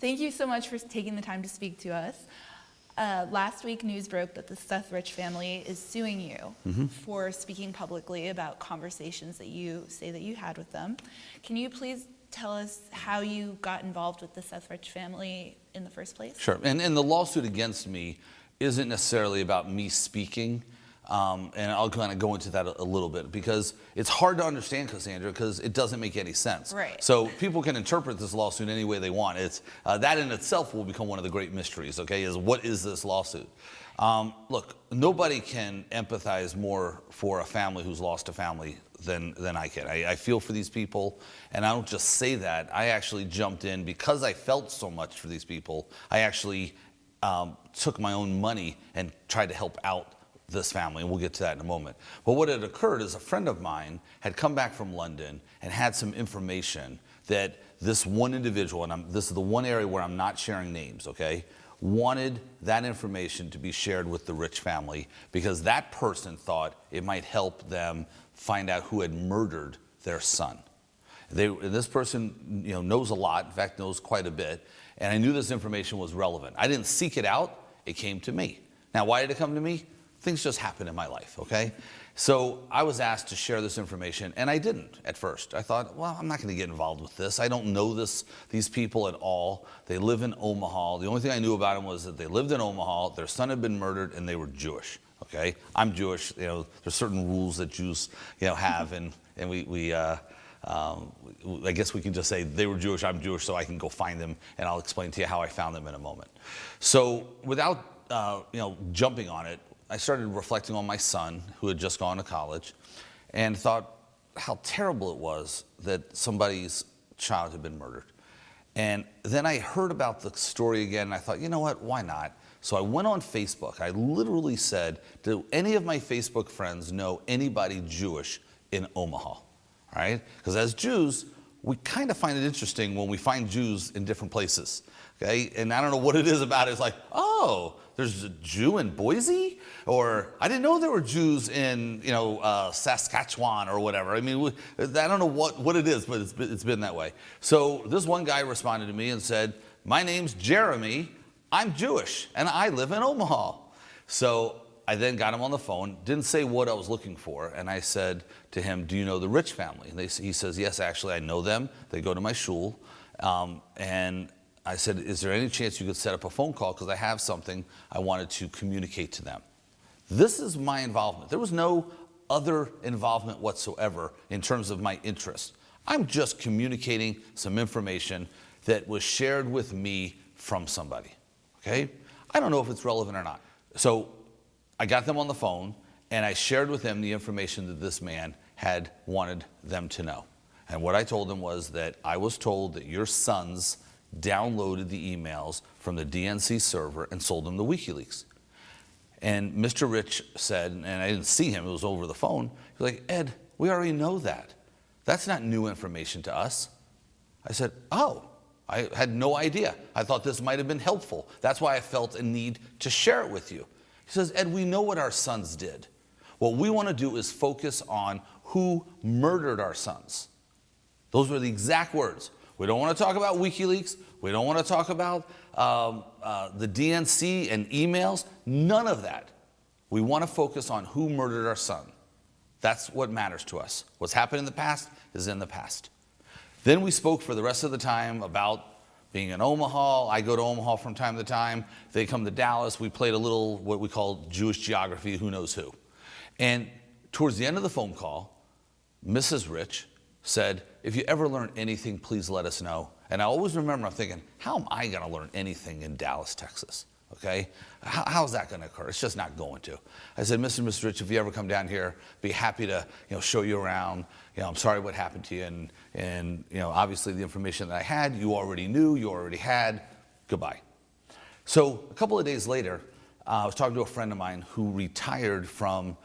Thank you so much for taking the time to speak to us. Last week, news broke that the Seth Rich family is suing you for speaking publicly about conversations that you say that you had with them. Can you please tell us how you got involved with the Seth Rich family in the first place? Sure. And the lawsuit against me isn't necessarily about me speaking. And I'll kind of go into that a little bit because it's hard to understand, Cassandra, because it doesn't make any sense. Right. So people can interpret this lawsuit any way they want. It's that in itself will become one of the great mysteries, okay, is what is this lawsuit? Look, nobody can empathize more for a family who's lost a family than I can. I feel for these people, and I don't just say that. I actually jumped in because I felt so much for these people. I actually took my own money and tried to help out this family, and we'll get to that in a moment. But what had occurred is a friend of mine had come back from London and had some information that this one individual, and this is the one area where I'm not sharing names, okay, wanted that information to be shared with the Rich family because that person thought it might help them find out who had murdered their son. This person, knows a lot, in fact, knows quite a bit, and I knew this information was relevant. I didn't seek it out, it came to me. Now, why did it come to me? Things just happen in my life, okay? So I was asked to share this information, and I didn't at first. I thought, well, I'm not going to get involved with this. I don't know these people at all. They live in Omaha. The only thing I knew about them was that they lived in Omaha, their son had been murdered, and they were Jewish, okay? I'm Jewish. There's certain rules that Jews, have, and I guess we can just say they were Jewish, I'm Jewish, so I can go find them, and I'll explain to you how I found them in a moment. So without, jumping on it, I started reflecting on my son, who had just gone to college, and thought how terrible it was that somebody's child had been murdered. And then I heard about the story again, and I thought, you know what, why not? So I went on Facebook. I literally said, do any of my Facebook friends know anybody Jewish in Omaha? All right? Because as Jews, we kind of find it interesting when we find Jews in different places. Okay? And I don't know what it is about it. It's like, oh, there's a Jew in Boise? Or I didn't know there were Jews in, Saskatchewan or whatever. I mean, I don't know what it is, but it's been that way. So this one guy responded to me and said, my name's Jeremy, I'm Jewish, and I live in Omaha. So I then got him on the phone, didn't say what I was looking for, and I said to him, do you know the Rich family? And he says, yes, actually, I know them. They go to my shul. And I said, is there any chance you could set up a phone call? Because I have something I wanted to communicate to them. This is my involvement. There was no other involvement whatsoever in terms of my interest. I'm just communicating some information that was shared with me from somebody, okay? I don't know if it's relevant or not. So I got them on the phone, and I shared with them the information that this man had wanted them to know. And what I told them was that I was told that your sons downloaded the emails from the DNC server and sold them to WikiLeaks. And Mr. Rich said, and I didn't see him, it was over the phone, he was like, Ed, we already know that. That's not new information to us. I said, oh, I had no idea. I thought this might have been helpful. That's why I felt a need to share it with you. He says, Ed, we know what our sons did. What we want to do is focus on who murdered our sons. Those were the exact words. We don't want to talk about WikiLeaks. We don't want to talk about the DNC and emails. None of that. We want to focus on who murdered our son. That's what matters to us. What's happened in the past is in the past. Then we spoke for the rest of the time about being in Omaha. I go to Omaha from time to time. They come to Dallas. We played a little what we call Jewish geography, who knows who. And towards the end of the phone call, Mrs. Rich said, if you ever learn anything, please let us know. And I always remember, I'm thinking, how am I going to learn anything in Dallas, Texas? Okay? How's that going to occur? It's just not going to. I said, Mr. and Mrs. Rich, if you ever come down here, be happy to show you around. I'm sorry what happened to you. And obviously the information that I had, you already knew, you already had. Goodbye. So a couple of days later, I was talking to a friend of mine who retired from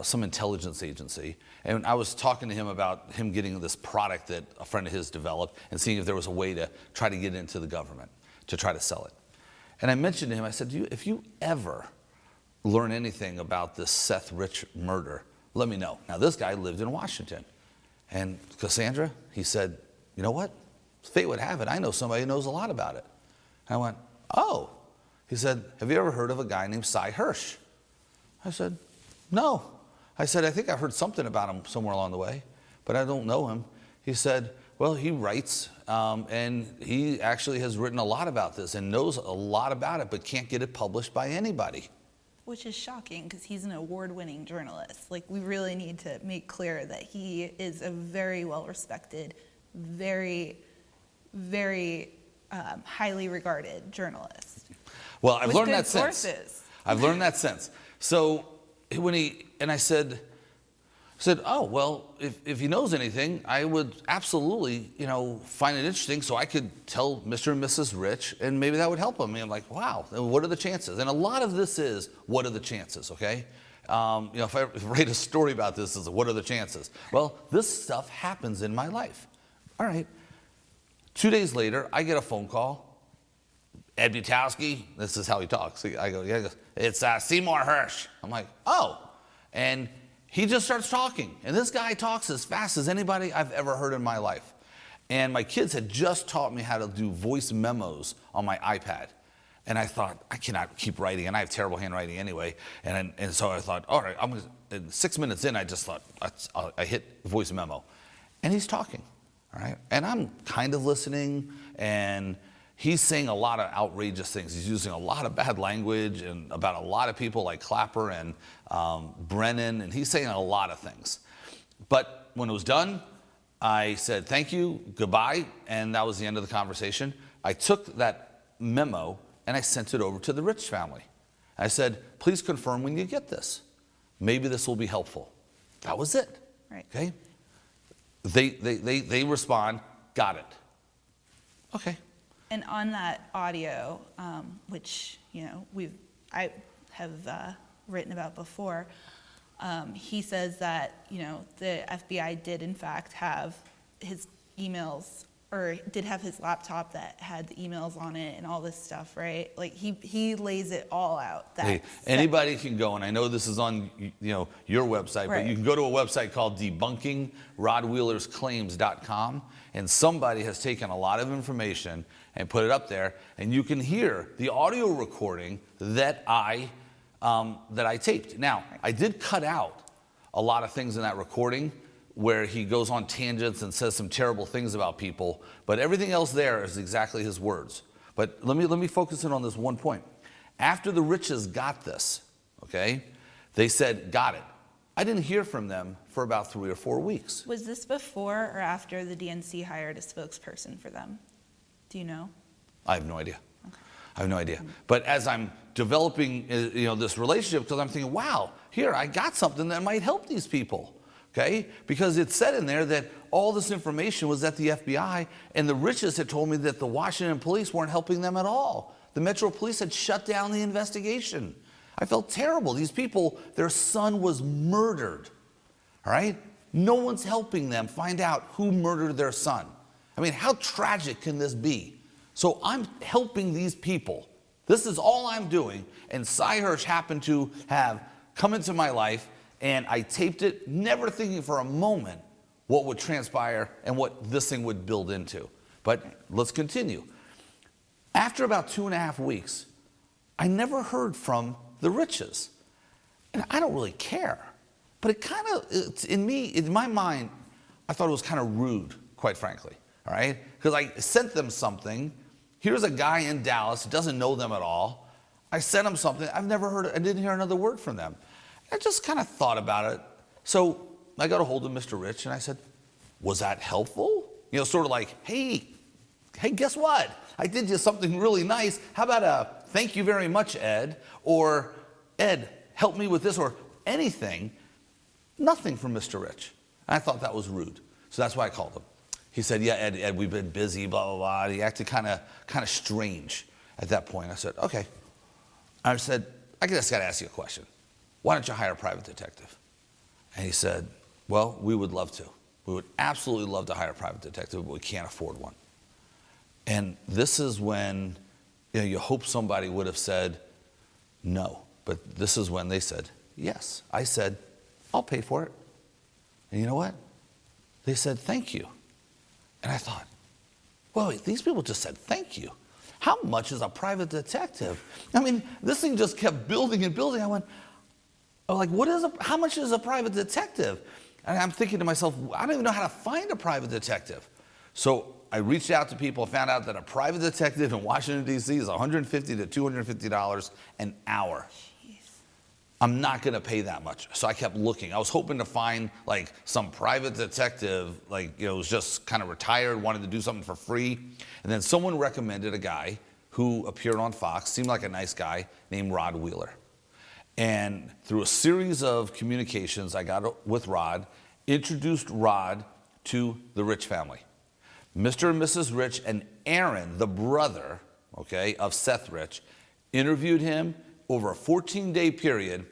some intelligence agency. And I was talking to him about him getting this product that a friend of his developed and seeing if there was a way to try to get into the government, to try to sell it. And I mentioned to him, I said, if you ever learn anything about this Seth Rich murder, let me know. Now, this guy lived in Washington. And Cassandra, he said, you know what? Fate would have it. I know somebody who knows a lot about it. And I went, oh. He said, have you ever heard of a guy named Seymour Hersh? I said, no. I said, I think I've heard something about him somewhere along the way, but I don't know him. He said, well, he writes, and he actually has written a lot about this and knows a lot about it, but can't get it published by anybody. Which is shocking because he's an award-winning journalist. Like, we really need to make clear that he is a very well-respected, very, very highly regarded journalist. Well, I've with learned good that sources. since. I've learned that since. So I said, oh, well, if he knows anything, I would absolutely, find it interesting so I could tell Mr. and Mrs. Rich, and maybe that would help him. And I'm like, wow, what are the chances? And a lot of this is, what are the chances, okay? If I write a story about this, is what are the chances? Well, this stuff happens in my life. All right. 2 days later, I get a phone call. Ed Butowsky, this is how he talks. I go, yeah, it's Seymour Hersh. I'm like, oh. And he just starts talking. And this guy talks as fast as anybody I've ever heard in my life. And my kids had just taught me how to do voice memos on my iPad. And I thought, I cannot keep writing, and I have terrible handwriting anyway. And so I thought, all right, and 6 minutes in, I just thought, I hit voice memo. And he's talking, all right? And I'm kind of listening, and he's saying a lot of outrageous things. He's using a lot of bad language and about a lot of people like Clapper and Brennan, and he's saying a lot of things. But when it was done, I said, thank you, goodbye, and that was the end of the conversation. I took that memo and I sent it over to the Rich family. I said, please confirm when you get this. Maybe this will be helpful. That was it. Right. Okay? They respond, got it. Okay. And on that audio, which I have written about before, he says that the FBI did in fact have his emails, or did have his laptop that had the emails on it and all this stuff, right? Like he lays it all out. Hey, anybody can go, and I know this is on your website, right. But you can go to a website called debunkingrodwheelersclaims.com, and somebody has taken a lot of information and put it up there, and you can hear the audio recording that I taped. Now, I did cut out a lot of things in that recording where he goes on tangents and says some terrible things about people, but everything else there is exactly his words. But let me focus in on this one point. After the Riches got this, okay, they said, got it. I didn't hear from them for about 3 or 4 weeks. Was this before or after the DNC hired a spokesperson for them? Do you know? I have no idea. Okay. I have no idea. But as I'm developing this relationship, because I'm thinking, wow, here, I got something that might help these people. Okay? Because it said in there that all this information was at the FBI, and the Riches had told me that the Washington police weren't helping them at all. The Metro Police had shut down the investigation. I felt terrible. These people, their son was murdered. All right? No one's helping them find out who murdered their son. I mean, how tragic can this be? So I'm helping these people. This is all I'm doing. And Seymour Hersh happened to have come into my life, and I taped it, never thinking for a moment what would transpire and what this thing would build into. But let's continue. After about 2.5 weeks, I never heard from the Riches. And I don't really care. But it kind of, in my mind, I thought it was kind of rude, quite frankly. All right? Because I sent them something. Here's a guy in Dallas who doesn't know them at all. I sent him something. I didn't hear another word from them. I just kind of thought about it. So I got a hold of Mr. Rich and I said, was that helpful? Sort of like, hey, guess what? I did you something really nice. How about a thank you very much, Ed? Or Ed, help me with this, or anything. Nothing from Mr. Rich. And I thought that was rude. So that's why I called him. He said, yeah, Ed, we've been busy, blah, blah, blah. He acted kind of strange at that point. I said, okay. I said, I just got to ask you a question. Why don't you hire a private detective? And he said, well, we would love to. We would absolutely love to hire a private detective, but we can't afford one. And this is when you hope somebody would have said no. But this is when they said yes. I said, I'll pay for it. And you know what? They said, thank you. And I thought, well, wait, these people just said thank you. how much is a private detective? I mean, this thing just kept building and building. I went, like, how much is a private detective? And I'm thinking to myself, I don't even know how to find a private detective. So I reached out to people, found out that a private detective in Washington, D.C. is $150 to $250 an hour. Jeez. I'm not going to pay that much. So I kept looking. I was hoping to find like some private detective, like, was just kind of retired, wanted to do something for free. And then someone recommended a guy who appeared on Fox, seemed like a nice guy, named Rod Wheeler. And through a series of communications I got with Rod, introduced Rod to the Rich family. Mr. and Mrs. Rich and Aaron, the brother, of Seth Rich, interviewed him. Over a 14-day period,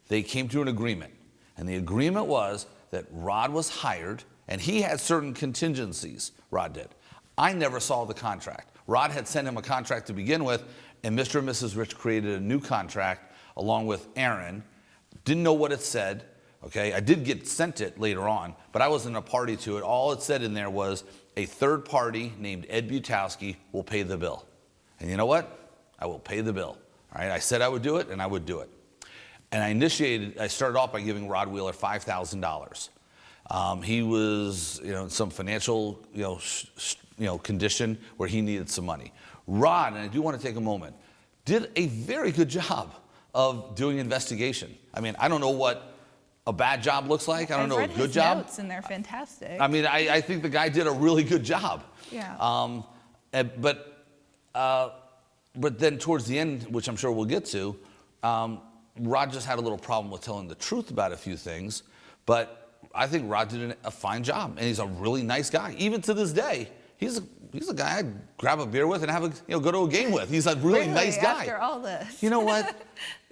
they came to an agreement. And the agreement was that Rod was hired, and he had certain contingencies, Rod did. I never saw the contract. Rod had sent him a contract to begin with, and Mr. and Mrs. Rich created a new contract along with Aaron. Didn't know what it said, I did get sent it later on, but I wasn't a party to it. All it said in there was a third party named Ed Butowsky will pay the bill. And you know what? I will pay the bill. All right, I said I would do it, and I would do it. And I started off by giving Rod Wheeler $5,000. He was, in some financial, condition where he needed some money. Rod, and I do want to take a moment, did a very good job of doing investigation. I mean, I don't know what a bad job looks like. I don't know a good job. Notes, and they're fantastic. I mean, I think the guy did a really good job. Yeah. But then towards the end, which I'm sure we'll get to, Rod just had a little problem with telling the truth about a few things. But I think Rod did a fine job, and he's a really nice guy. Even to this day, he's a guy I'd grab a beer with and have go to a game with. He's a really nice guy. After all this. You know what?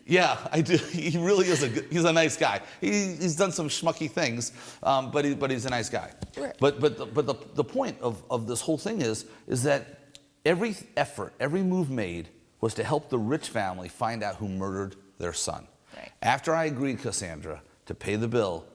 Yeah, I do. He really is he's a nice guy. He's done some schmucky things, but he's a nice guy. Right. But the point of this whole thing is that every effort, every move made was to help the Rich family find out who murdered their son. Right. After I agreed, Cassandra, to pay the bill,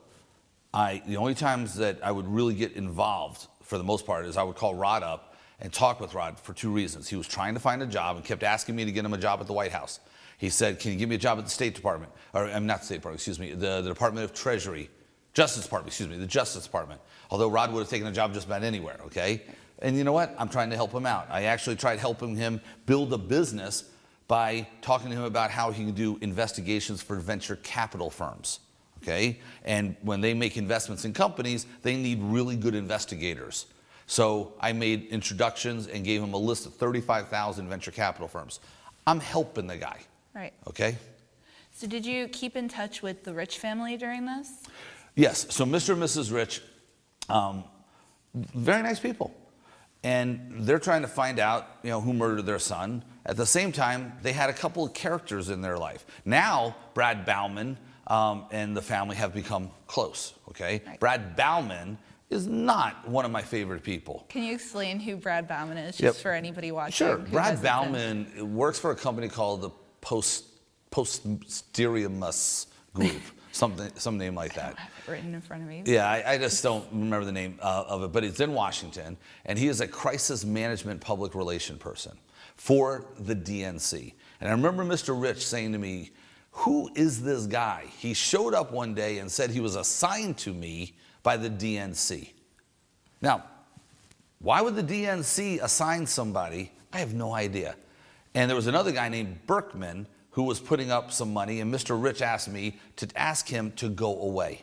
the only times that I would really get involved, for the most part, is I would call Rod up and talk with Rod for two reasons. He was trying to find a job and kept asking me to get him a job at the White House. He said, can you give me a job at the State Department? Or not the State Department, excuse me, the Department of Treasury. Justice Department, excuse me, the Justice Department. Although Rod would have taken a job just about anywhere, And you know what? I'm trying to help him out. I actually tried helping him build a business by talking to him about how he can do investigations for venture capital firms, And when they make investments in companies, they need really good investigators. So I made introductions and gave him a list of 35,000 venture capital firms. I'm helping the guy. Right. Okay? So did you keep in touch with the Rich family during this? Yes. So Mr. and Mrs. Rich, very nice people. And they're trying to find out, who murdered their son. At the same time, they had a couple of characters in their life. Now, Brad Bauman and the family have become close, Right. Brad Bauman is not one of my favorite people. Can you explain who Brad Bauman is, just for anybody watching? Sure. Brad Bauman works for a company called the Posterimus Group, some name like that. I don't have it written in front of me. Yeah, I just don't remember the name of it, but it's in Washington, and he is a crisis management public relation person for the DNC. And I remember Mr. Rich saying to me, who is this guy? He showed up one day and said he was assigned to me by the DNC. Now, why would the DNC assign somebody? I have no idea. And there was another guy named Berkman who was putting up some money, and Mr. Rich asked me to ask him to go away.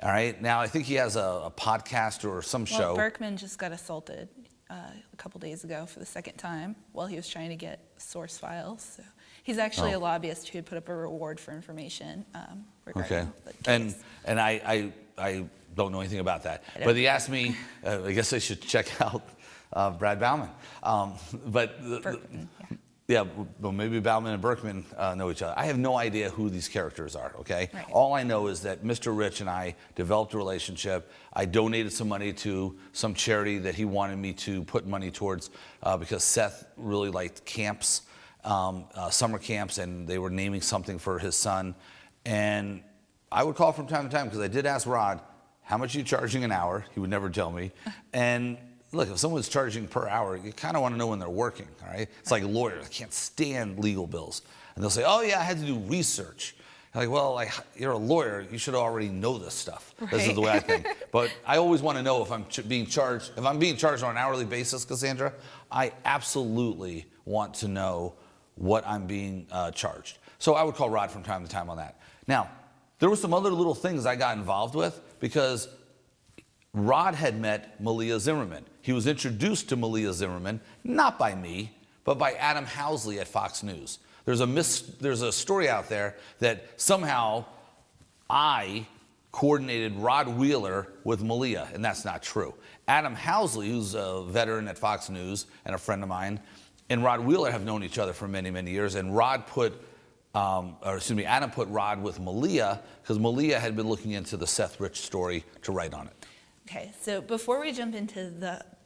All right. Now, I think he has a podcast or some show. Berkman just got assaulted a couple days ago for the second time while he was trying to get source files. So he's actually a lobbyist who had put up a reward for information regarding the case. And I don't know anything about that. But he asked me, I guess I should check out Brad Bauman. Berkman, yeah, well, maybe Bauman and Berkman know each other. I have no idea who these characters are, Right. All I know is that Mr. Rich and I developed a relationship. I donated some money to some charity that he wanted me to put money towards because Seth really liked camps, summer camps, and they were naming something for his son. And I would call from time to time because I did ask Rod, how much are you charging an hour? He would never tell me. And look, if someone's charging per hour, you kind of want to know when they're working, all right? It's like lawyers. I can't stand legal bills. And they'll say, oh, yeah, I had to do research. I'm like, well, you're a lawyer. You should already know this stuff. Right. This is the way I think. But I always want to know if I'm being charged. If I'm being charged on an hourly basis, Cassandra, I absolutely want to know what I'm being charged. So I would call Rod from time to time on that. Now, there were some other little things I got involved with because Rod had met Malia Zimmerman. He was introduced to Malia Zimmerman, not by me, but by Adam Housley at Fox News. There's a story out there that somehow I coordinated Rod Wheeler with Malia, and that's not true. Adam Housley, who's a veteran at Fox News and a friend of mine, and Rod Wheeler have known each other for many, many years, and Adam put Rod with Malia because Malia had been looking into the Seth Rich story to write on it. Okay, so before we jump into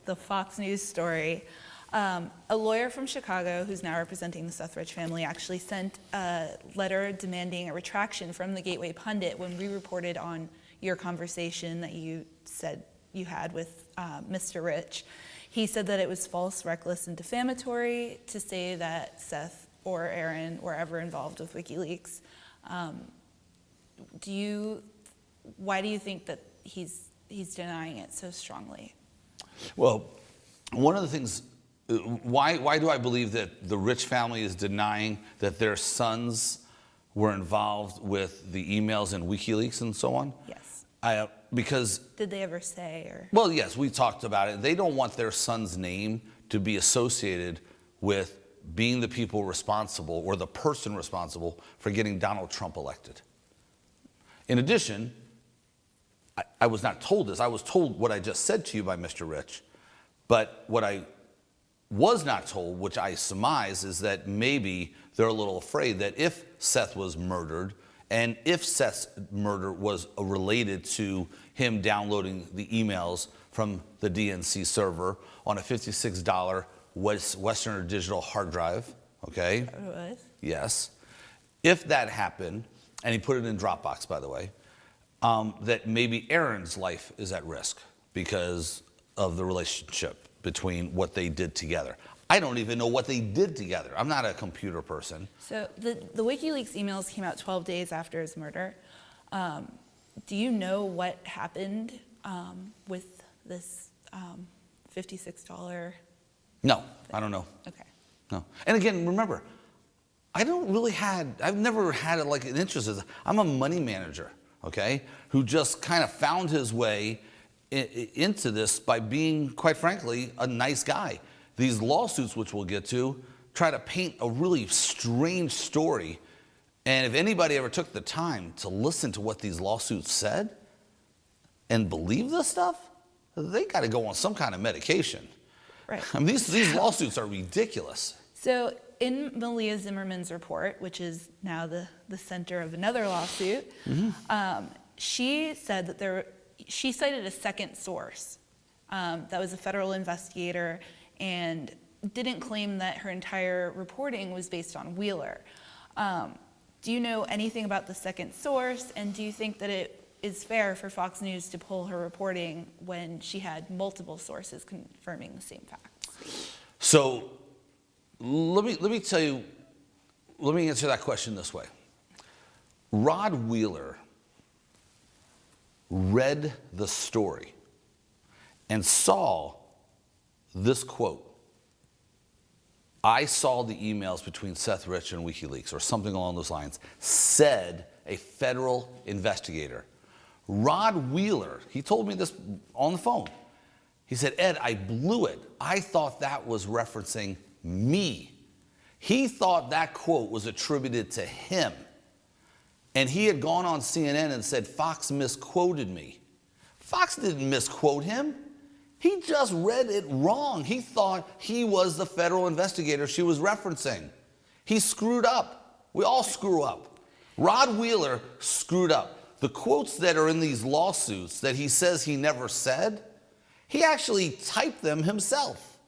the Fox News story, a lawyer from Chicago who's now representing the Seth Rich family actually sent a letter demanding a retraction from the Gateway Pundit when we reported on your conversation that you said you had with Mr. Rich. He said that it was false, reckless, and defamatory to say that Seth or Aaron were ever involved with WikiLeaks. Why do you think that he's denying it so strongly? Well, one of the things, why do I believe that the Rich family is denying that their sons were involved with the emails and WikiLeaks and so on? Yes. Because... Did they ever say? Or? Well, yes, we talked about it. They don't want their son's name to be associated with being the people responsible or the person responsible for getting Donald Trump elected. In addition, I was not told this. I was told what I just said to you by Mr. Rich. But what I was not told, which I surmise, is that maybe they're a little afraid that if Seth was murdered, and if Seth's murder was related to him downloading the emails from the DNC server on a $56 Western Digital hard drive, okay? It was? Yes. If that happened, and he put it in Dropbox, by the way, that maybe Aaron's life is at risk because of the relationship between what they did together. I don't even know what they did together. I'm not a computer person. So the WikiLeaks emails came out 12 days after his murder. Do you know what happened with this $56? No, I don't know. Okay. No. And again, remember, I've never had like an interest. I'm a money manager, okay, who just kind of found his way into this by being, quite frankly, a nice guy. These lawsuits, which we'll get to, try to paint a really strange story. And if anybody ever took the time to listen to what these lawsuits said and believe this stuff, they got to go on some kind of medication. Right. I mean, these lawsuits are ridiculous. So in Malia Zimmerman's report, which is now the center of another lawsuit, she said that she cited a second source that was a federal investigator and didn't claim that her entire reporting was based on Wheeler. Do you know anything about the second source, and do you think that it is fair for Fox News to pull her reporting when she had multiple sources confirming the same facts? So let me tell you, let me answer that question this way. Rod Wheeler read the story and saw this quote. I saw the emails between Seth Rich and WikiLeaks, or something along those lines, said a federal investigator. Rod Wheeler, he told me this on the phone. He said, Ed, I blew it. I thought that was referencing me. He thought that quote was attributed to him. And he had gone on CNN and said, Fox misquoted me. Fox didn't misquote him. He just read it wrong. He thought he was the federal investigator she was referencing. He screwed up. We all screw up. Rod Wheeler screwed up. The quotes that are in these lawsuits that he says he never said, he actually typed them himself.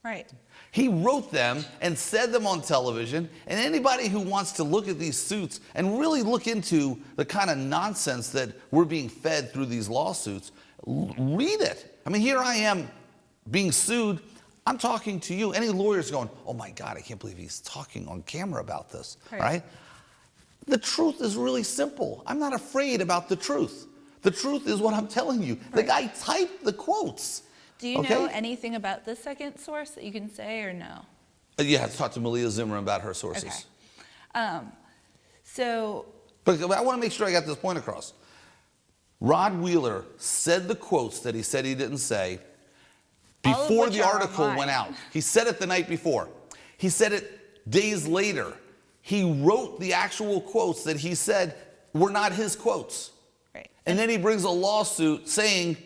Right. He wrote them and said them on television, and anybody who wants to look at these suits and really look into the kind of nonsense that we're being fed through these lawsuits, read it. I mean, here I am being sued, I'm talking to you. Any lawyer's going, oh my God, I can't believe he's talking on camera about this, right? The truth is really simple. I'm not afraid about the truth. The truth is what I'm telling you. The guy typed the quotes. Do you know anything about the second source that you can say or no? Yeah, I have to talk to Malia Zimmerman about her sources. Okay. But I want to make sure I got this point across. Rod Wheeler said the quotes that he said he didn't say before the article went out. He said it the night before. He said it days later. He wrote the actual quotes that he said were not his quotes. Right. And then he brings a lawsuit saying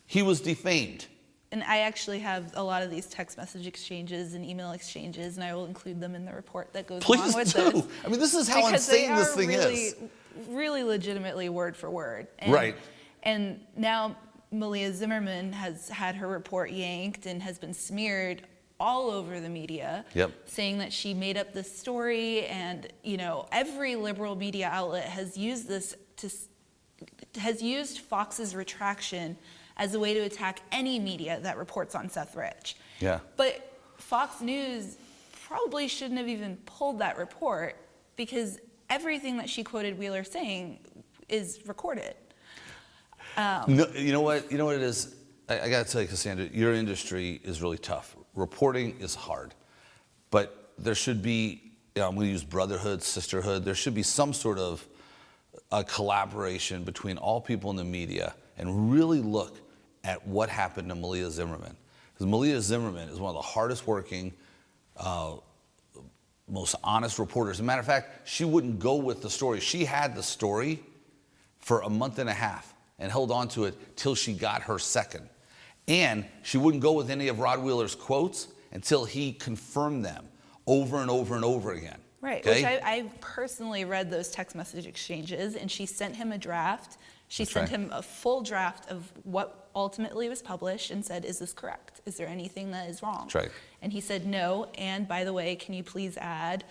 he was defamed. And I actually have a lot of these text message exchanges and email exchanges, and I will include them in the report that goes along with this. Please do. I mean, this is how insane this thing is. Really legitimately word for word. Right. And now Malia Zimmerman has had her report yanked and has been smeared all over the media, saying that she made up this story, and every liberal media outlet has used used Fox's retraction as a way to attack any media that reports on Seth Rich. Yeah. But Fox News probably shouldn't have even pulled that report, because everything that she quoted Wheeler saying is recorded. No, you know what it is? I got to tell you, Cassandra, your industry is really tough. Reporting is hard. But there should be, I'm going to use brotherhood, sisterhood. There should be some sort of a collaboration between all people in the media and really look at what happened to Malia Zimmerman. Because Malia Zimmerman is one of the hardest working, most honest reporters. As a matter of fact, she wouldn't go with the story. She had the story for a month and a half and held on to it till she got her second. And she wouldn't go with any of Rod Wheeler's quotes until he confirmed them over and over and over again. Right, okay? which I personally read those text message exchanges, and she sent him a draft. She sent him a full draft of what ultimately was published and said, is this correct? Is there anything that is wrong? That's right. And he said no, and by the way, can you please add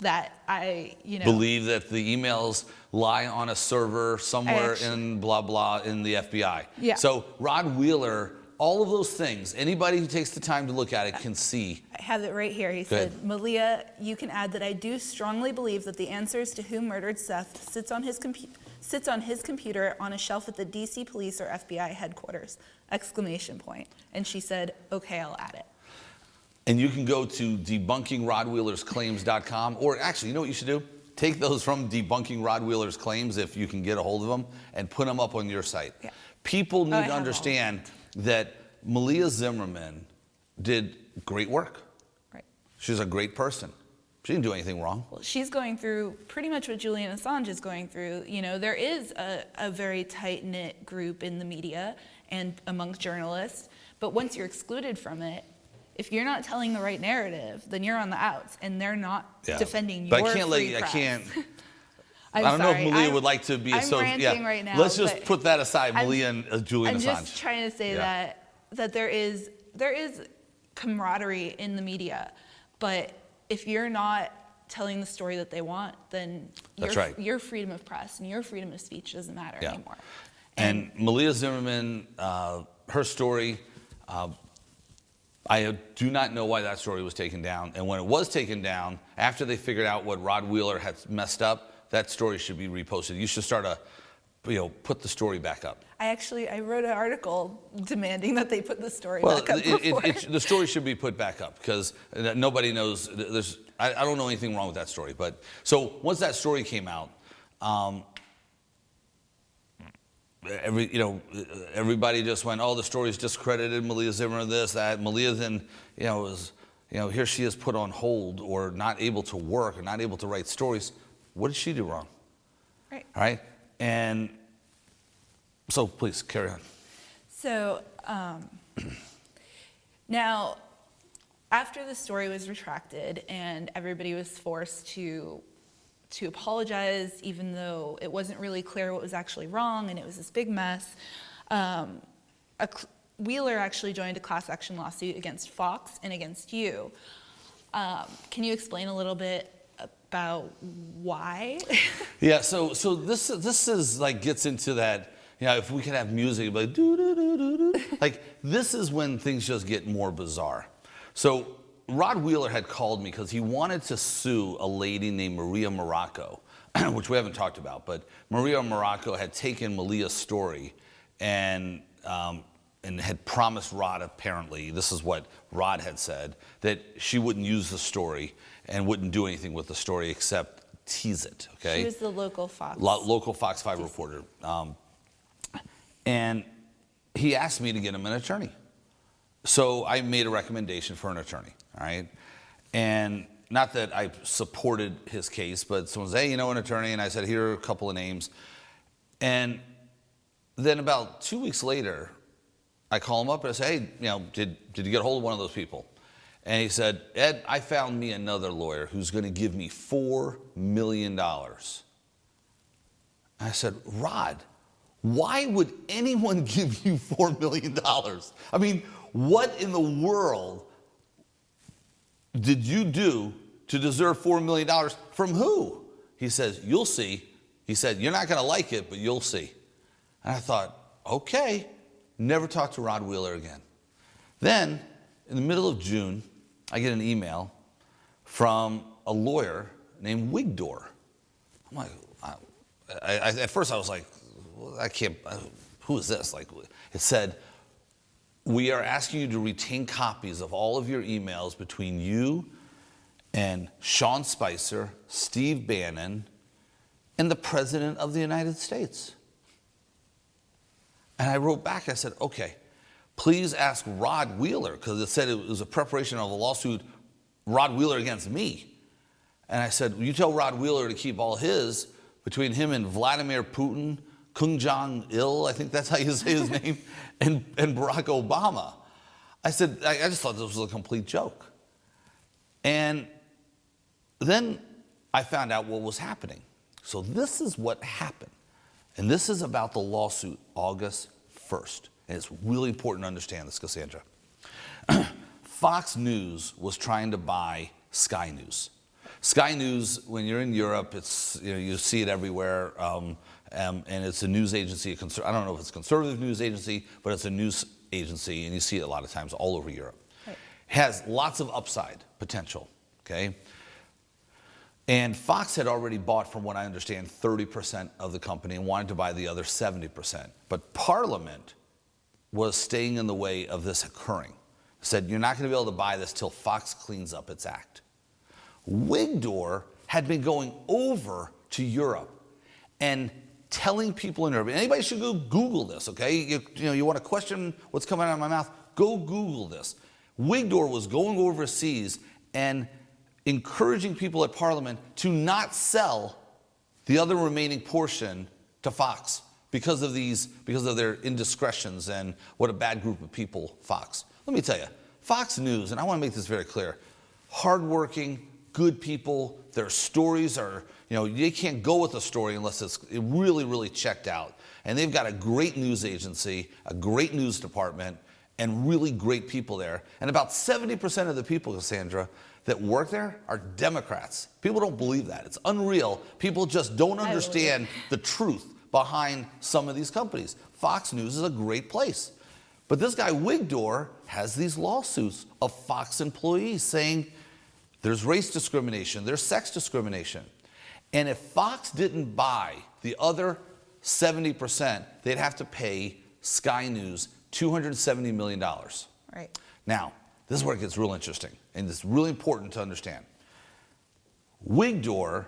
that I, believe that the emails lie on a server somewhere in blah, blah, in the FBI. Yeah. So Rod Wheeler, all of those things, anybody who takes the time to look at it can see. I have it right here. He said, Malia, you can add that I do strongly believe that the answers to who murdered Seth sits on his computer on a shelf at the DC police or FBI headquarters, ! And she said, okay, I'll add it. And you can go to debunkingrodwheelersclaims.com, or actually, you know what you should do? Take those from Debunking Rod Wheeler's Claims, if you can get a hold of them, and put them up on your site. Yeah. People need to understand that Malia Zimmerman did great work. Right. She's a great person. She didn't do anything wrong. Well, she's going through pretty much what Julian Assange is going through. There is a very tight-knit group in the media and amongst journalists, but once you're excluded from it, if you're not telling the right narrative, then you're on the outs, and they're not defending your free press. I don't know if Malia would like to be associated. Right now, let's just put that aside, Malia and Julian Assange. I'm just trying to say that there is camaraderie in the media, but if you're not telling the story that they want, then your freedom of press and your freedom of speech doesn't matter anymore. And Malia Zimmerman, her story, I do not know why that story was taken down. And when it was taken down, after they figured out what Rod Wheeler had messed up, that story should be reposted. You should start put the story back up. I wrote an article demanding that they put the story back up. The story should be put back up, because nobody knows. I don't know anything wrong with that story. But so once that story came out, everybody just went, oh, the story's discredited. Malia Zimmerman, this, that. Malia then, here she is put on hold or not able to work or not able to write stories. What did she do wrong? Right. All right. And so please carry on. So now, after the story was retracted and everybody was forced to apologize, even though it wasn't really clear what was actually wrong and it was this big mess, Wheeler actually joined a class action lawsuit against Fox and against you. Can you explain a little bit about why? Yeah, so this is gets into that if we could have music, like do do do do do. Like this is when things just get more bizarre. So Rod Wheeler had called me because he wanted to sue a lady named Maria Morocco, which we haven't talked about. But Maria Morocco had taken Malia's story and had promised Rod, apparently, this is what Rod had said, that she wouldn't use the story and wouldn't do anything with the story except tease it, okay? She was the local Fox. Local Fox 5 reporter. And he asked me to get him an attorney. So I made a recommendation for an attorney, all right? And not that I supported his case, but someone said, hey, you know an attorney? And I said, here are a couple of names. And then about 2 weeks later, I call him up and I say, hey, did you get a hold of one of those people? And he said, Ed, I found me another lawyer who's going to give me $4 million. I said, Rod, why would anyone give you $4 million? I mean, what in the world did you do to deserve $4 million? From who? He says, you'll see. He said, you're not going to like it, but you'll see. And I thought, okay, never talk to Rod Wheeler again. Then, in the middle of June, I get an email from a lawyer named Wigdor. I'm like, at first I was like, well, I can't, who is this? Like, it said, we are asking you to retain copies of all of your emails between you and Sean Spicer, Steve Bannon, and the President of the United States. And I wrote back, I said, okay, please ask Rod Wheeler, because it said it was a preparation of a lawsuit, Rod Wheeler against me. And I said, you tell Rod Wheeler to keep all his between him and Vladimir Putin, Kung Jong-il, I think that's how you say his name, and Barack Obama. I said, I just thought this was a complete joke. And then I found out what was happening. So this is what happened. And this is about the lawsuit August 1st. And it's really important to understand this, Cassandra. Fox News was trying to buy Sky News. Sky News, when you're in Europe, it's you see it everywhere, and it's a news agency. I don't know if it's a conservative news agency, but it's a news agency, and you see it a lot of times all over Europe. Right. It has lots of upside potential, okay? And Fox had already bought, from what I understand, 30% of the company and wanted to buy the other 70%. But Parliament was staying in the way of this occurring. Said, you're not going to be able to buy this till Fox cleans up its act. Wigdor had been going over to Europe and telling people in Europe, anybody should go Google this, okay? You want to question what's coming out of my mouth? Go Google this. Wigdor was going overseas and encouraging people at Parliament to not sell the other remaining portion to Fox because of their indiscretions and what a bad group of people Fox. Let me tell you, Fox News, and I want to make this very clear, hardworking, good people. Their stories are, they can't go with a story unless it's really, really checked out. And they've got a great news agency, a great news department, and really great people there. And about 70% of the people, Cassandra, that work there are Democrats. People don't believe that. It's unreal. People just don't understand the truth behind some of these companies. Fox News is a great place. But this guy Wigdor has these lawsuits of Fox employees saying there's race discrimination, there's sex discrimination. And if Fox didn't buy the other 70%, they'd have to pay Sky News $270 million. Right. Now, this is where it gets real interesting, and it's really important to understand. Wigdor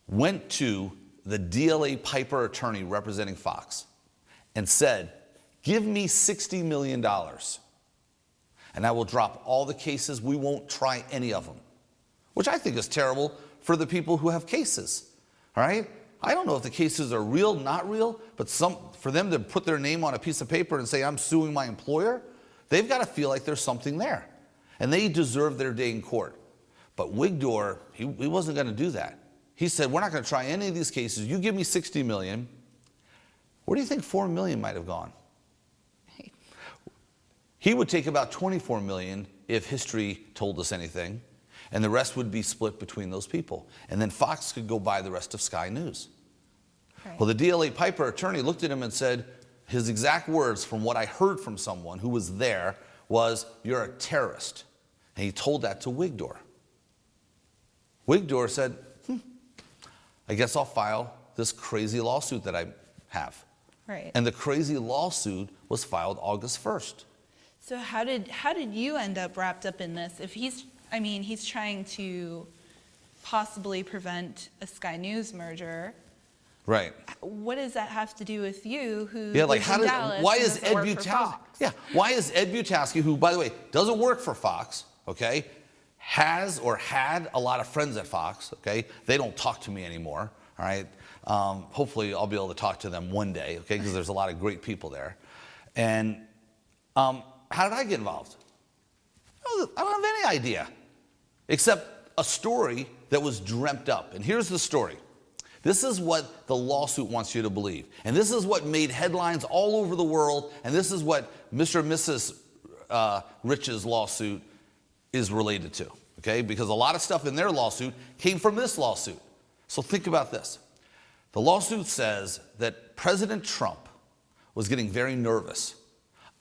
went to the DLA Piper attorney representing Fox and said, give me $60 million, and I will drop all the cases. We won't try any of them, which I think is terrible for the people who have cases, all right? I don't know if the cases are real, not real, but for them to put their name on a piece of paper and say, I'm suing my employer, they've got to feel like there's something there, and they deserve their day in court. But Wigdor, he wasn't going to do that. He said, we're not going to try any of these cases. You give me $60 million. Where do you think $4 million might have gone? He would take about $24 million if history told us anything, and the rest would be split between those people. And then Fox could go buy the rest of Sky News. Right. Well, the DLA Piper attorney looked at him and said, his exact words from what I heard from someone who was there was, "You're a terrorist." And he told that to Wigdor. Wigdor said, I guess I'll file this crazy lawsuit that I have. Right. And the crazy lawsuit was filed August 1st. So how did you end up wrapped up in this? If he's trying to possibly prevent a Sky News merger. Right. What does that have to do with you, who Yeah, like lives in Dallas why and is doesn't Ed work for Butowsky? Fox? Yeah, why is Ed Butowsky, who, by the way, doesn't work for Fox, okay, has or had a lot of friends at Fox, okay? They don't talk to me anymore, all right? Hopefully, I'll be able to talk to them one day, okay? Because there's a lot of great people there. And how did I get involved? I don't have any idea, except a story that was dreamt up. And here's the story. This is what the lawsuit wants you to believe. And this is what made headlines all over the world. And this is what Mr. and Mrs. Rich's lawsuit is related to, okay? Because a lot of stuff in their lawsuit came from this lawsuit. So think about this. The lawsuit says that President Trump was getting very nervous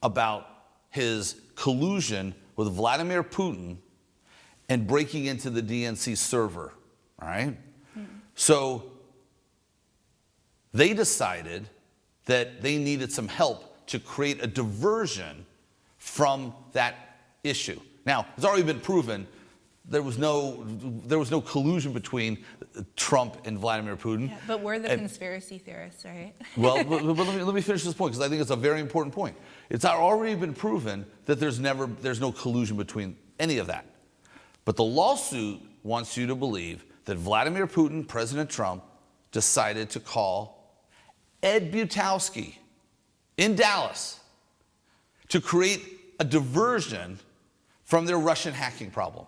about his collusion with Vladimir Putin and breaking into the DNC server, all right? So they decided that they needed some help to create a diversion from that issue. Now, it's already been proven there was no collusion between Trump and Vladimir Putin. Yeah, but we're the conspiracy theorists, right? Well, but let me finish this point, because I think it's a very important point. It's already been proven that there's no collusion between any of that. But the lawsuit wants you to believe that Vladimir Putin, President Trump, decided to call Ed Butowsky in Dallas to create a diversion from their Russian hacking problem.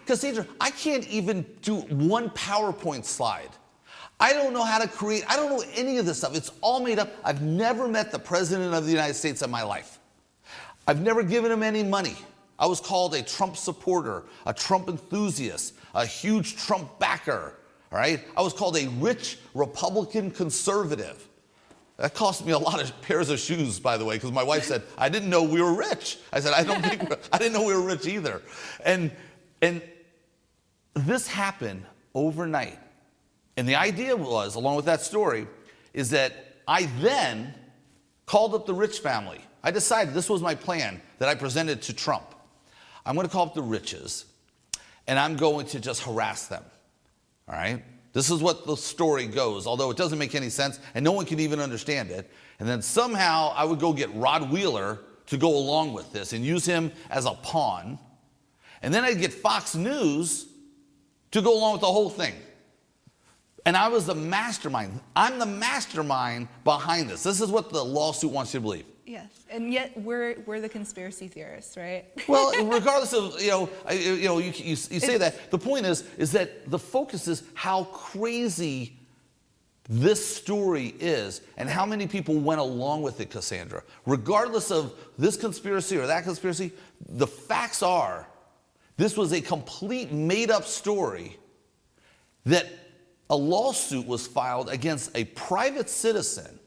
Cassandra, I can't even do one PowerPoint slide. I don't know how to create, I don't know any of this stuff. It's all made up. I've never met the President of the United States in my life. I've never given him any money. I was called a Trump supporter, a Trump enthusiast, a huge Trump backer, all right? I was called a rich Republican conservative. That cost me a lot of pairs of shoes, by the way, because my wife said, I didn't know we were rich. I said, I didn't know we were rich either. And this happened overnight. And the idea was, along with that story, is that I then called up the Rich family. I decided this was my plan that I presented to Trump. I'm going to call up the Riches, and I'm going to just harass them, all right? This is what the story goes, although it doesn't make any sense, and no one can even understand it. And then somehow I would go get Rod Wheeler to go along with this and use him as a pawn. And then I'd get Fox News to go along with the whole thing. And I was the mastermind. I'm the mastermind behind this. This is what the lawsuit wants you to believe. Yes, and yet we're the conspiracy theorists, right? Well, regardless of, you say that. The point is that the focus is how crazy this story is and how many people went along with it, Cassandra. Regardless of this conspiracy or that conspiracy, the facts are this was a complete made-up story that a lawsuit was filed against a private citizen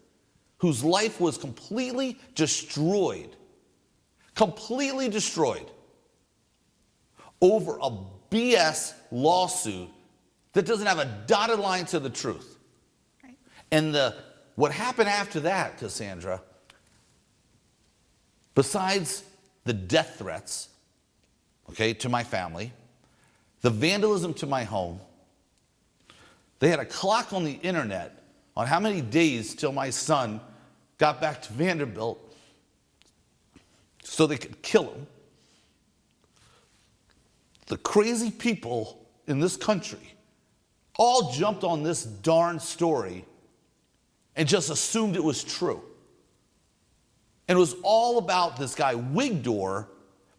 whose life was completely destroyed over a BS lawsuit that doesn't have a dotted line to the truth. Right. And what happened after that, Cassandra, besides the death threats, okay, to my family, the vandalism to my home, they had a clock on the internet on how many days till my son got back to Vanderbilt so they could kill him. The crazy people in this country all jumped on this darn story and just assumed it was true. And it was all about this guy, Wigdor,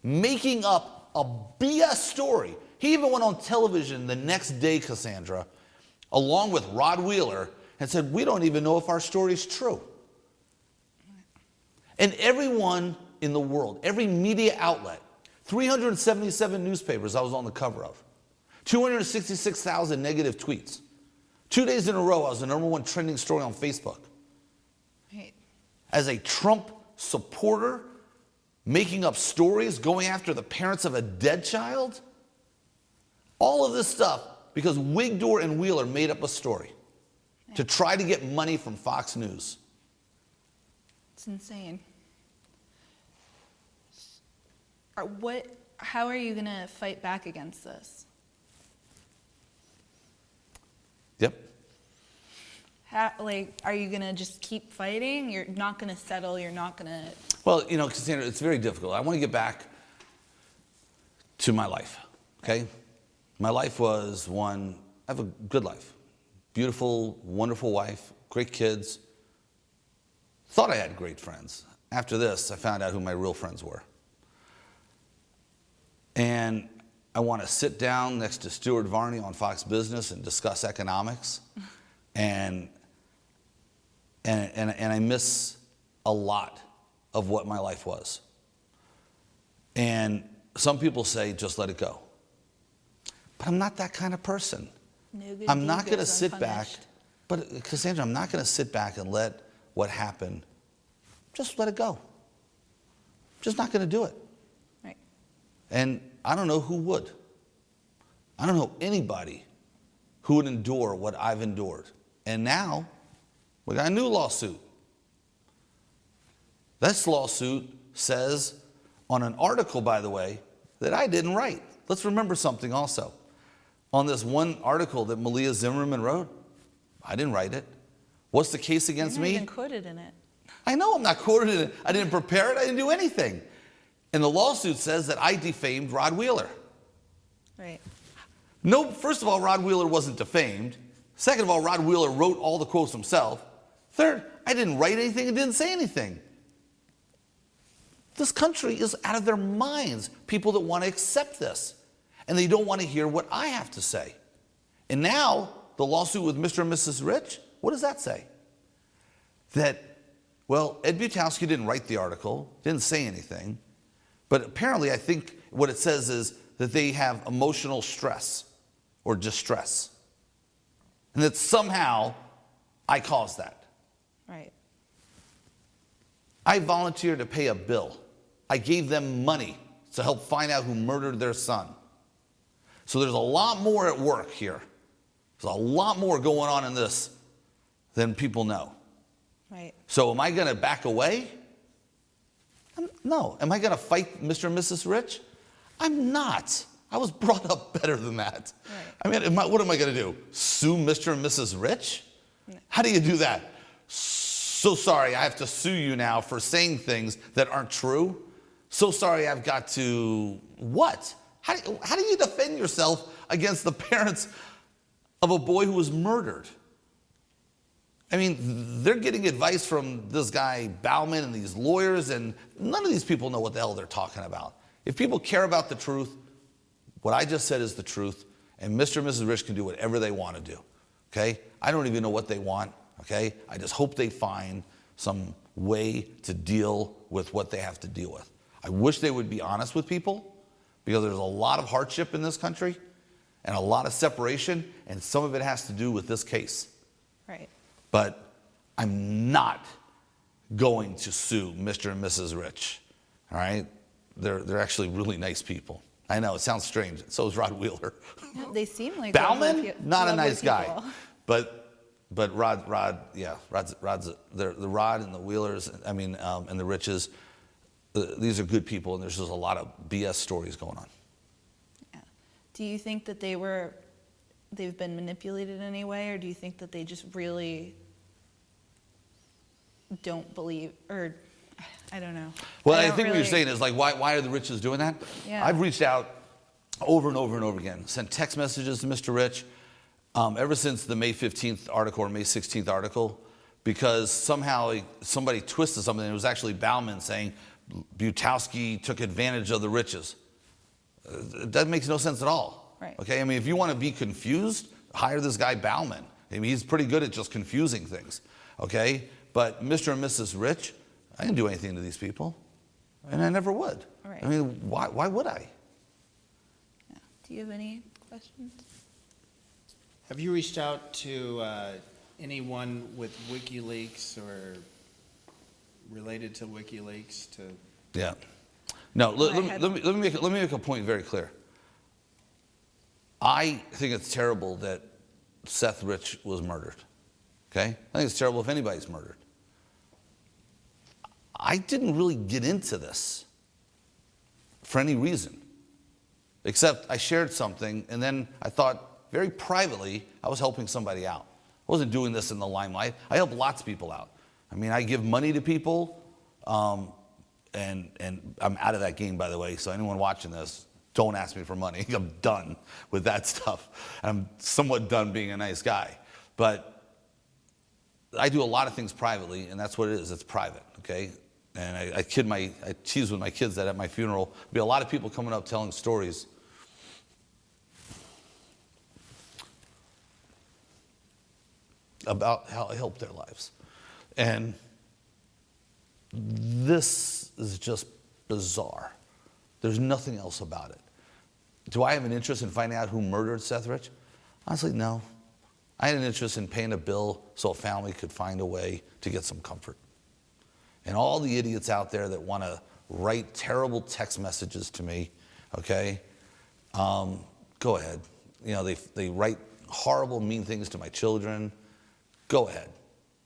making up a BS story. He even went on television the next day, Cassandra, along with Rod Wheeler, and said, we don't even know if our story's true. And everyone in the world, every media outlet, 377 newspapers I was on the cover of, 266,000 negative tweets, 2 days in a row, I was the #1 trending story on Facebook. Right. As a Trump supporter, making up stories, going after the parents of a dead child. All of this stuff because Wigdor and Wheeler made up a story to try to get money from Fox News. It's insane. How are you going to fight back against this? Yep. Are you going to just keep fighting? You're not going to settle? You're not going to... Well, Cassandra, it's very difficult. I want to get back to my life, okay? My life was one, I have a good life. Beautiful, wonderful wife, great kids. Thought I had great friends. After this, I found out who my real friends were. And I want to sit down next to Stuart Varney on Fox Business and discuss economics. And I miss a lot of what my life was. And some people say, just let it go. But I'm not that kind of person. I'm not going to sit back. But Cassandra, I'm not going to sit back and let what happened, just let it go. Just not going to do it. Right. And I don't know who would. I don't know anybody who would endure what I've endured. And now, we got a new lawsuit. This lawsuit says, on an article, by the way, that I didn't write. Let's remember something also. On this one article that Malia Zimmerman wrote, I didn't write it. What's the case against me? You're not even quoted in it. I know I'm not quoted in it. I didn't prepare it. I didn't do anything. And the lawsuit says that I defamed Rod Wheeler. Right. No, first of all, Rod Wheeler wasn't defamed. Second of all, Rod Wheeler wrote all the quotes himself. Third, I didn't write anything and didn't say anything. This country is out of their minds, people that want to accept this. And they don't want to hear what I have to say. And now, the lawsuit with Mr. and Mrs. Rich, what does that say? That, well, Ed Butowsky didn't write the article, didn't say anything. But apparently, I think what it says is that they have emotional stress or distress. And that somehow I caused that. Right. I volunteered to pay a bill. I gave them money to help find out who murdered their son. So there's a lot more at work here. There's a lot more going on in this than people know. Right. So am I going to back away? No. Am I going to fight Mr. and Mrs. Rich? I'm not. I was brought up better than that. Right. I mean, what am I going to do? Sue Mr. and Mrs. Rich? No. How do you do that? So sorry, I have to sue you now for saying things that aren't true. So sorry, I've got to what? How do you defend yourself against the parents of a boy who was murdered? I mean, they're getting advice from this guy Bauman and these lawyers, and none of these people know what the hell they're talking about. If people care about the truth, what I just said is the truth, and Mr. and Mrs. Rich can do whatever they want to do, okay? I don't even know what they want, okay? I just hope they find some way to deal with what they have to deal with. I wish they would be honest with people, because there's a lot of hardship in this country and a lot of separation, and some of it has to do with this case. Right. But I'm not going to sue Mr. and Mrs. Rich, all right? They're actually really nice people. I know, it sounds strange. So is Rod Wheeler. Yeah, they seem like Bauman, not a nice guy. people. But Rod's the Rod and the Wheelers, and the Riches, these are good people, and there's just a lot of BS stories going on. Yeah. Do you think that they've been manipulated in any way, or do you think that they just really don't believe, or I don't know. Well, I think what you're saying is, like, why are the Riches doing that? Yeah. I've reached out over and over and over again, sent text messages to Mr. Rich ever since the May 15th article or May 16th article, because somehow somebody twisted something, and it was actually Bauman saying Butowsky took advantage of the Riches. That makes no sense at all. Right. Okay, I mean, if you want to be confused, hire this guy Bauman. I mean, he's pretty good at just confusing things. Okay, but Mr. and Mrs. Rich, I didn't do anything to these people, and I never would. Right. I mean, why would I? Yeah. Do you have any questions? Have you reached out to anyone with WikiLeaks or related to WikiLeaks to? Yeah. No, I let me make a point very clear. I think it's terrible that Seth Rich was murdered. Okay? I think it's terrible if anybody's murdered. I didn't really get into this for any reason, except I shared something, and then I thought very privately I was helping somebody out. I wasn't doing this in the limelight. I help lots of people out. I mean, I give money to people, and I'm out of that game, by the way, so anyone watching this, don't ask me for money. I'm done with that stuff. I'm somewhat done being a nice guy. But I do a lot of things privately, and that's what it is. It's private, okay? And I tease with my kids that at my funeral, there'll be a lot of people coming up telling stories about how I helped their lives. And this is just bizarre. There's nothing else about it. Do I have an interest in finding out who murdered Seth Rich? Honestly, no. I had an interest in paying a bill so a family could find a way to get some comfort. And all the idiots out there that want to write terrible text messages to me, okay, go ahead. You know, they write horrible, mean things to my children. Go ahead.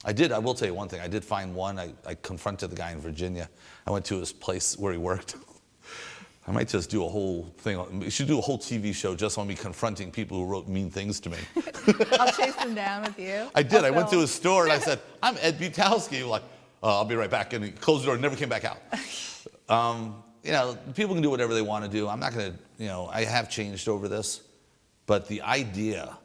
I will tell you one thing. I did find one. I confronted the guy in Virginia. I went to his place where he worked. I might just do a whole thing. We should do a whole TV show just on me confronting people who wrote mean things to me. I'll chase them down with you. I did. I went to his store and I said, I'm Ed Butowsky. Like, I'll be right back. And he closed the door and never came back out. You know, people can do whatever they want to do. I'm not going to, you know, I have changed over this. But the idea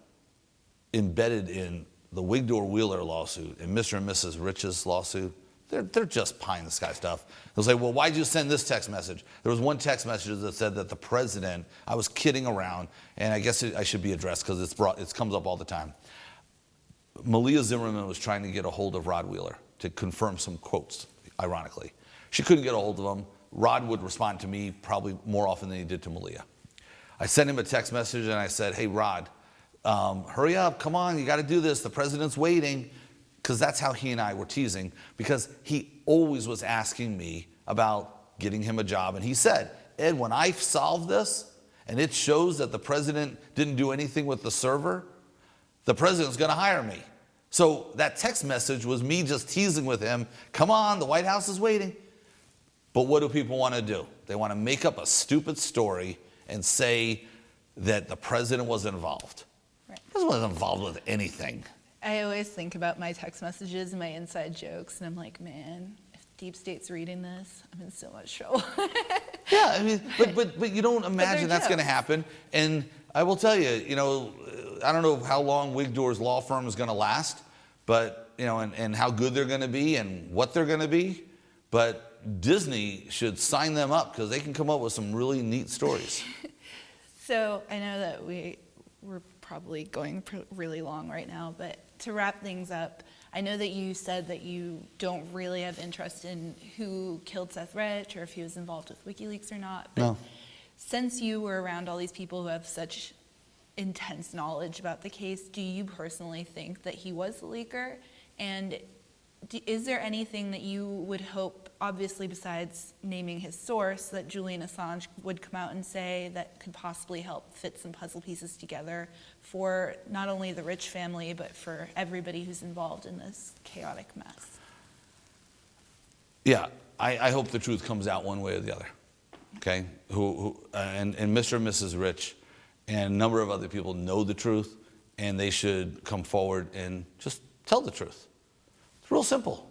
embedded in the Wigdor Wheeler lawsuit and Mr. and Mrs. Rich's lawsuit, they're just pie in the sky stuff. They'll say, well, why'd you send this text message? There was one text message that said that the president, I was kidding around, and I guess I should be addressed because it comes up all the time. Malia Zimmerman was trying to get a hold of Rod Wheeler to confirm some quotes, ironically. She couldn't get a hold of him. Rod would respond to me probably more often than he did to Malia. I sent him a text message and I said, hey, Rod, hurry up, come on, you got to do this. The president's waiting. Because that's how he and I were teasing, because he always was asking me about getting him a job. And he said, Ed, when I solve this and it shows that the president didn't do anything with the server, the president's going to hire me. So that text message was me just teasing with him, come on, the White House is waiting. But what do people want to do? They want to make up a stupid story and say that the president was involved. Right. He wasn't involved with anything. I always think about my text messages and my inside jokes, and I'm like, man, if Deep State's reading this, I'm in so much trouble. Yeah, I mean, but you don't imagine that's going to happen. And I will tell you, you know, I don't know how long Wigdor's law firm is going to last, but, you know, and how good they're going to be and what they're going to be. But Disney should sign them up because they can come up with some really neat stories. So I know that we're probably going really long right now, but to wrap things up, I know that you said that you don't really have interest in who killed Seth Rich or if he was involved with WikiLeaks or not. But No. Since you were around all these people who have such intense knowledge about the case, do you personally think that he was the leaker? And is there anything that you would hope, obviously besides naming his source, that Julian Assange would come out and say that could possibly help fit some puzzle pieces together for not only the Rich family, but for everybody who's involved in this chaotic mess? Yeah, I hope the truth comes out one way or the other. Okay, and Mr. and Mrs. Rich and a number of other people know the truth, and they should come forward and just tell the truth. It's real simple.